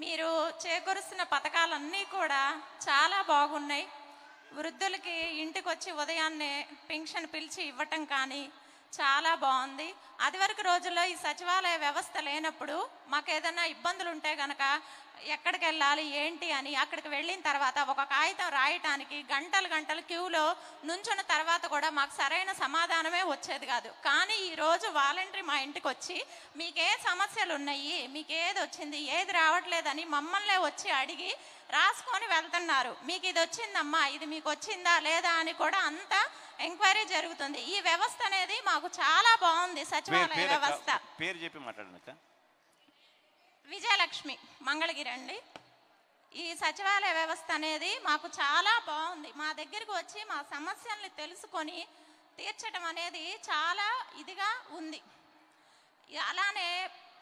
మీరు చేకూరుస్తున్న పథకాలన్నీ కూడా చాలా బాగున్నాయి. వృద్ధులకి ఇంటికి వచ్చి ఉదయాన్నే పెన్షన్ పిలిచి ఇవ్వటం కానీ చాలా బాగుంది. అదివరకు రోజుల్లో ఈ సచివాలయ వ్యవస్థ లేనప్పుడు మాకు ఏదైనా ఇబ్బందులు ఉంటే కనుక ఎక్కడికి వెళ్ళాలి ఏంటి అని అక్కడికి వెళ్ళిన తర్వాత ఒక కాగితం రాయటానికి గంటలు గంటలు క్యూలో నుంచున్న తర్వాత కూడా మాకు సరైన సమాధానమే వచ్చేది కాదు. కానీ ఈరోజు వాలంటరీ మా ఇంటికి వచ్చి మీకు ఏ సమస్యలు ఉన్నాయి, మీకు ఏది వచ్చింది, ఏది రావట్లేదని మమ్మల్నే వచ్చి అడిగి రాసుకొని వెళ్తున్నారు. మీకు ఇది వచ్చిందమ్మా, ఇది మీకు వచ్చిందా లేదా అని కూడా అంతా ఎంక్వైరీ జరుగుతుంది. ఈ వ్యవస్థ అనేది మాకు చాలా బాగుంది. సచివాలయ వ్యవస్థ పేరు చెప్పి మాట్లాడండి. విజయలక్ష్మి, మంగళగిరి అండి. ఈ సచివాలయ వ్యవస్థ అనేది మాకు చాలా బాగుంది. మా దగ్గరికి వచ్చి మా సమస్యల్ని తెలుసుకొని తీర్చడం అనేది చాలా ఇదిగా ఉంది. అలానే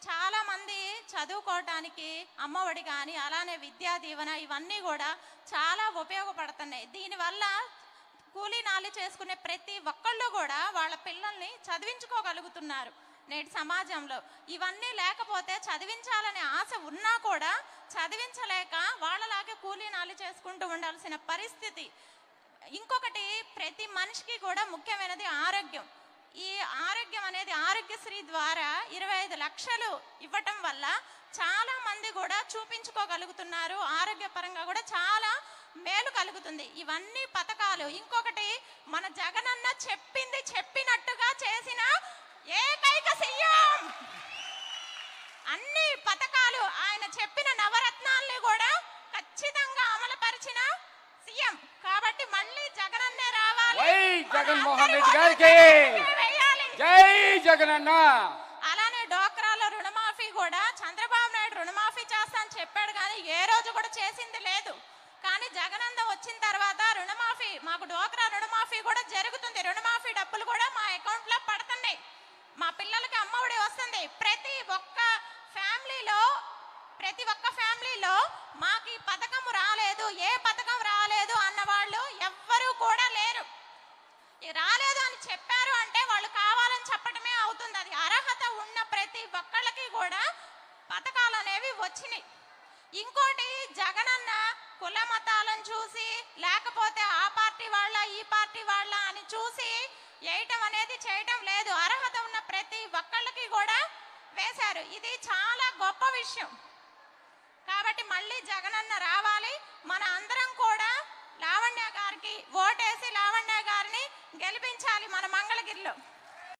చాలామంది చదువుకోవటానికి అమ్మఒడి కానీ అలానే విద్యా దీవెన ఇవన్నీ కూడా చాలా ఉపయోగపడుతున్నాయి. దీనివల్ల కూలీ నాలి చేసుకునే ప్రతి ఒక్కళ్ళు కూడా వాళ్ళ పిల్లల్ని చదివించుకోగలుగుతున్నారు నేటి సమాజంలో. ఇవన్నీ లేకపోతే చదివించాలనే ఆశ ఉన్నా కూడా చదివించలేక వాళ్ళలాగే కూలీ నాలి చేసుకుంటూ ఉండాల్సిన పరిస్థితి. ఇంకొకటి, ప్రతి మనిషికి కూడా ముఖ్యమైనది ఆరోగ్యం. ఈ ఆరోగ్యం అనేది ఆరోగ్యశ్రీ ద్వారా 25 లక్షలు ఇవ్వటం వల్ల చాలా మంది కూడా చూపించుకోగలుగుతున్నారు. ఆరోగ్యపరంగా కూడా చాలా మేలు కలుగుతుంది. ఇవన్నీ పథకాలు. ఇంకొకటి, మన జగనన్న చెప్పింది చెప్పినట్టుగా చేసిన ఏకైక సీఎం. అన్ని పథకాలు ఆయన చెప్పిన నవరత్నాల్ని కూడా ఖచ్చితంగా అమలుపరిచిన సీఎం. కాబట్టి మళ్ళీ జగనన్నే రావాలి. జగన్మోహన్ రెడ్డి గారికి జై జగనన్న. అలానే డోక్రాలో రుణమాఫీ కూడా చంద్రబాబు నాయుడు రుణమాఫీ చేస్తా అని చెప్పాడు కానీ ఏ రోజు కూడా చేసింది లేదు. కానీ జగనన్న వచ్చిన తర్వాత రుణమాఫీ, మాకు డోక్రా రుణమాఫీ కూడా జరుగుతుంది. రుణమాఫీ డబ్బులు కూడా మా అకౌంట్ లో పడుతున్నాయి. మా పిల్లలకి అమ్మఒడి వస్తుంది. ప్రతి ఒక్క ఫ్యామిలీలో మాకు ఈ పథకం రాలేదు, ఏ పథకం రాలేదు అన్న వాళ్ళు ఎవ్వరూ కూడా లేరు. రాలేదు అని చెప్పారు అంటే వాళ్ళు కావాలని చెప్పడమే అవుతుంది. అది అర్హత ఉన్న ప్రతి ఒక్కళ్ళకి కూడా పథకాలు అనేవి వచ్చినాయి. ఇంకోటి, జగనన్న కుల మతాలను చూసి లేకపోతే ఆ పార్టీ వాళ్ళ ఈ పార్టీ వాళ్ళ అని చూసి వేయటం అనేది చేయటం లేదు. అర్హత ఉన్న ప్రతి ఒక్కళ్ళకి కూడా వేశారు. ఇది చాలా గొప్ప విషయం. కాబట్టి మళ్ళీ జగనన్న రావాలి. మన అందరం కూడా లావణ్య గారికి ఓటేసి లావణ్య గారిని గెలిపించాలి మన మంగళగిరిలో.